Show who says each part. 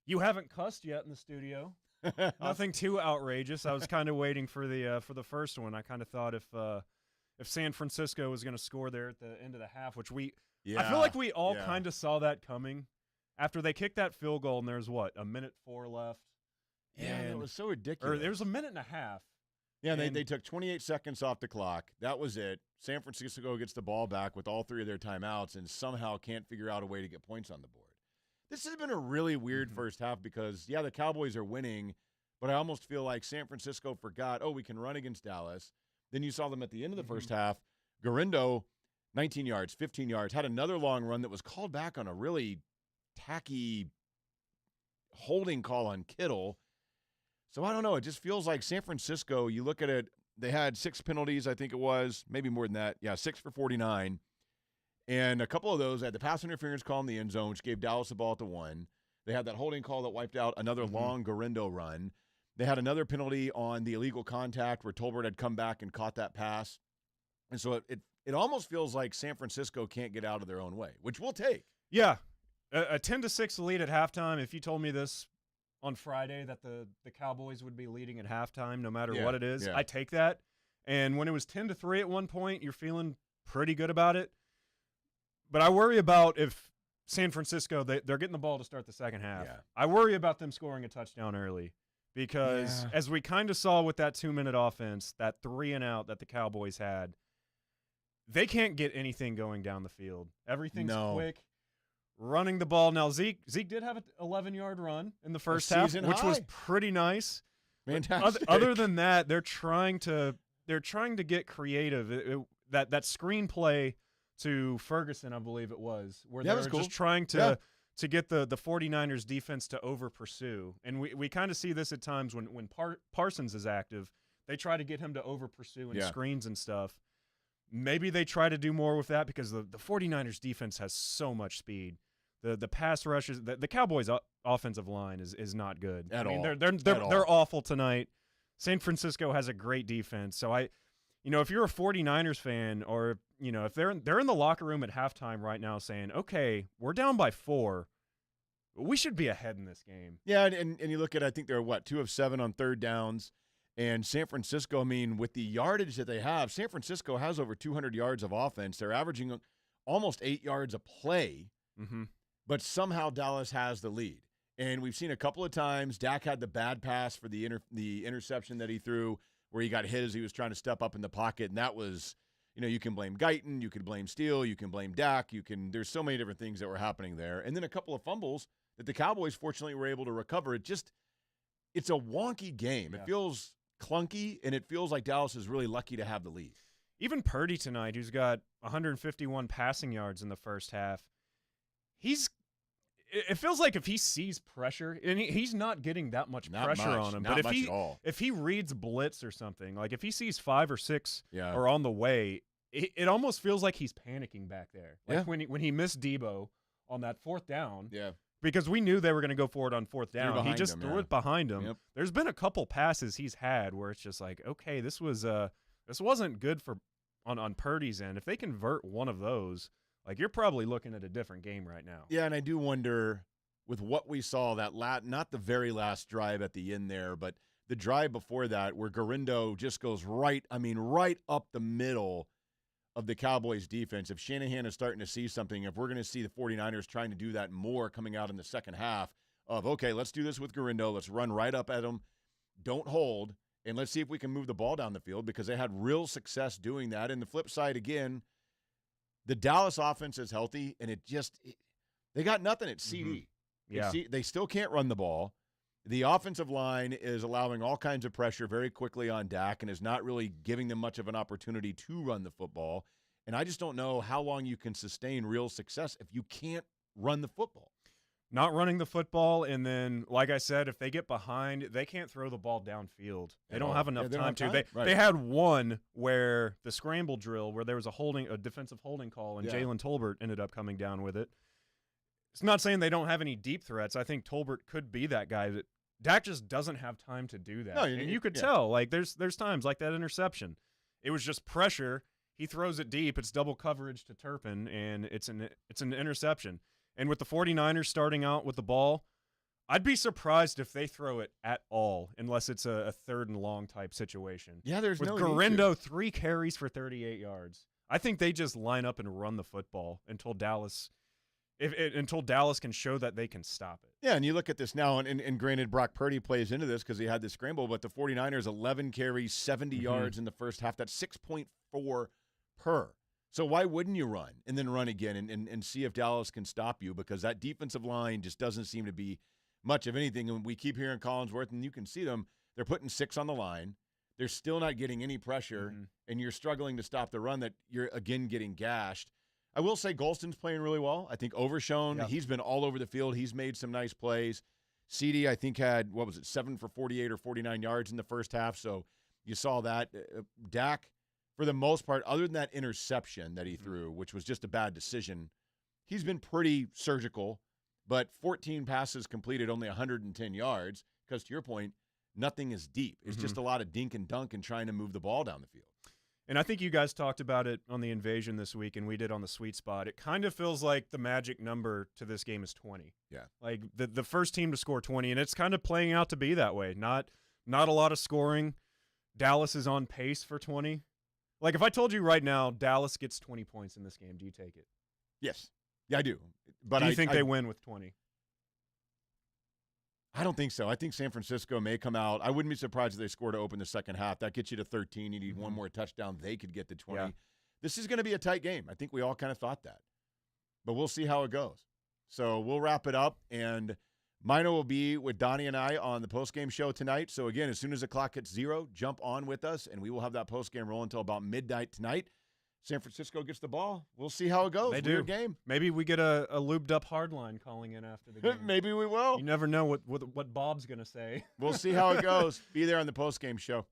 Speaker 1: You haven't cussed yet in the studio. Nothing too outrageous. I was kind of waiting for the first one. I kind of thought if San Francisco was going to score there at the end of the half, which I feel like we all kind of saw that coming after they kicked that field goal, and there's a minute 4 left.
Speaker 2: Yeah, it was so ridiculous.
Speaker 1: Or there was a minute and a half.
Speaker 2: Yeah, they took 28 seconds off the clock. That was it. San Francisco gets the ball back with all 3 of their timeouts and somehow can't figure out a way to get points on the board. This has been a really weird first half because, the Cowboys are winning, but I almost feel like San Francisco forgot, we can run against Dallas. Then you saw them at the end of the first half. Garindo, 19 yards, 15 yards, had another long run that was called back on a really tacky holding call on Kittle. So I don't know. It just feels like San Francisco, you look at it, they had 6 penalties, I think it was, maybe more than that. Yeah, 6 for 49. And a couple of those had the pass interference call in the end zone, which gave Dallas the ball at the 1. They had that holding call that wiped out another long Garindo run. They had another penalty on the illegal contact where Tolbert had come back and caught that pass. And so it almost feels like San Francisco can't get out of their own way, which we'll take.
Speaker 1: Yeah, a 10-6 lead at halftime. If you told me this on Friday that the Cowboys would be leading at halftime no matter what it is, I take that. And when it was 10-3 at one point, you're feeling pretty good about it. But I worry about if San Francisco, they're getting the ball to start the second half.
Speaker 2: Yeah.
Speaker 1: I worry about them scoring a touchdown early because as we kind of saw with that 2-minute offense, that 3-and-out that the Cowboys had, they can't get anything going down the field. Everything's quick. Running the ball. Now, Zeke did have an 11-yard run in the first half, which was pretty nice.
Speaker 2: Fantastic.
Speaker 1: Other than that, they're trying to get creative. That screenplay to Ferguson, I believe it was, where they were just trying to get the 49ers defense to over-pursue. And we kind of see this at times when Parsons is active. They try to get him to over-pursue and screens and stuff. Maybe they try to do more with that because the 49ers defense has so much speed. The pass rushes, the Cowboys' offensive line is not good
Speaker 2: at all.
Speaker 1: They're awful tonight. San Francisco has a great defense. So if you're a 49ers fan or if they're in the locker room at halftime right now saying, okay, we're down by 4, we should be ahead in this game.
Speaker 2: Yeah, and you look at, I think they're 2 of 7 on third downs. And San Francisco, with the yardage that they have, San Francisco has over 200 yards of offense. They're averaging almost 8 yards a play, but somehow Dallas has the lead. And we've seen a couple of times Dak had the bad pass for the interception that he threw where he got hit as he was trying to step up in the pocket, and that was – you can blame Guyton, you can blame Steele, you can blame Dak, there's so many different things that were happening there. And then a couple of fumbles that the Cowboys fortunately were able to recover. It's a wonky game. Yeah. It feels clunky, and it feels like Dallas is really lucky to have the lead.
Speaker 1: Even Purdy tonight, who's got 151 passing yards in the first half, it feels like if he sees pressure, and he's not getting that much pressure on him, but if he reads blitz or something, like if he sees 5 or 6 are on the way, it almost feels like he's panicking back there. Like when he missed Debo on that 4th down, because we knew they were going to go for it on 4th down. He just threw it behind him. Yep. There's been a couple passes he's had where it's just like, okay, this wasn't good on Purdy's end. If they convert one of those, like you're probably looking at a different game right now.
Speaker 2: Yeah, and I do wonder with what we saw not the very last drive at the end there, but the drive before that where Garindo just goes right up the middle of the Cowboys defense. If Shanahan is starting to see something, if we're going to see the 49ers trying to do that more coming out in the second half of, okay, let's do this with Garindo. Let's run right up at him. Don't hold. And let's see if we can move the ball down the field because they had real success doing that. And the flip side, again, the Dallas offense is healthy, and they got nothing at CD.
Speaker 1: Yeah.
Speaker 2: They still can't run the ball. The offensive line is allowing all kinds of pressure very quickly on Dak and is not really giving them much of an opportunity to run the football. And I just don't know how long you can sustain real success if you can't run the football.
Speaker 1: Not running the football, and then, like I said, if they get behind, they can't throw the ball downfield. They don't have enough time to. They had one where the scramble drill where there was a defensive holding call, and Jalen Tolbert ended up coming down with it. It's not saying they don't have any deep threats. I think Tolbert could be that guy. That Dak just doesn't have time to do that. And you could tell. Like there's times like that interception. It was just pressure. He throws it deep. It's double coverage to Turpin, and it's an interception. And with the 49ers starting out with the ball, I'd be surprised if they throw it at all, unless it's a 3rd and long type situation.
Speaker 2: Yeah, there's
Speaker 1: with
Speaker 2: no
Speaker 1: Garindo, 3 carries for 38 yards. I think they just line up and run the football until Dallas can show that they can stop it.
Speaker 2: Yeah, and you look at this now, and granted, Brock Purdy plays into this because he had the scramble, but the 49ers, 11 carries, 70 yards in the first half. That's 6.4 per. So why wouldn't you run and then run again and see if Dallas can stop you? Because that defensive line just doesn't seem to be much of anything. And we keep hearing Collinsworth, and you can see them. They're putting 6 on the line. They're still not getting any pressure, and you're struggling to stop the run that you're, again, getting gashed. I will say Golston's playing really well. I think Overshown, he's been all over the field. He's made some nice plays. CD, I think, had, 7 for 48 or 49 yards in the first half, so you saw that. Dak, for the most part, other than that interception that he threw, which was just a bad decision, he's been pretty surgical, but 14 passes completed, only 110 yards, because to your point, nothing is deep. It's just a lot of dink and dunk and trying to move the ball down the field.
Speaker 1: And I think you guys talked about it on the Invasion this week, and we did on the Sweet Spot. It kind of feels like the magic number to this game is 20.
Speaker 2: Yeah.
Speaker 1: Like the first team to score 20, and it's kind of playing out to be that way. Not a lot of scoring. Dallas is on pace for 20. Like if I told you right now Dallas gets 20 points in this game, do you take it?
Speaker 2: Yes. Yeah, I do. But
Speaker 1: do you think they win with 20?
Speaker 2: I don't think so. I think San Francisco may come out. I wouldn't be surprised if they score to open the second half. That gets you to 13. You need one more touchdown. They could get to 20. Yeah. This is going to be a tight game. I think we all kind of thought that. But we'll see how it goes. So we'll wrap it up. And Mino will be with Donnie and I on the postgame show tonight. So, again, as soon as the clock hits 0, jump on with us, and we will have that postgame roll until about midnight tonight. San Francisco gets the ball. We'll see how it goes.
Speaker 1: They
Speaker 2: Weird
Speaker 1: do.
Speaker 2: Game.
Speaker 1: Maybe we get a lubed-up hardline calling in after the game.
Speaker 2: Maybe we will.
Speaker 1: You never know what Bob's going to say.
Speaker 2: We'll see how it goes. Be there on the postgame show.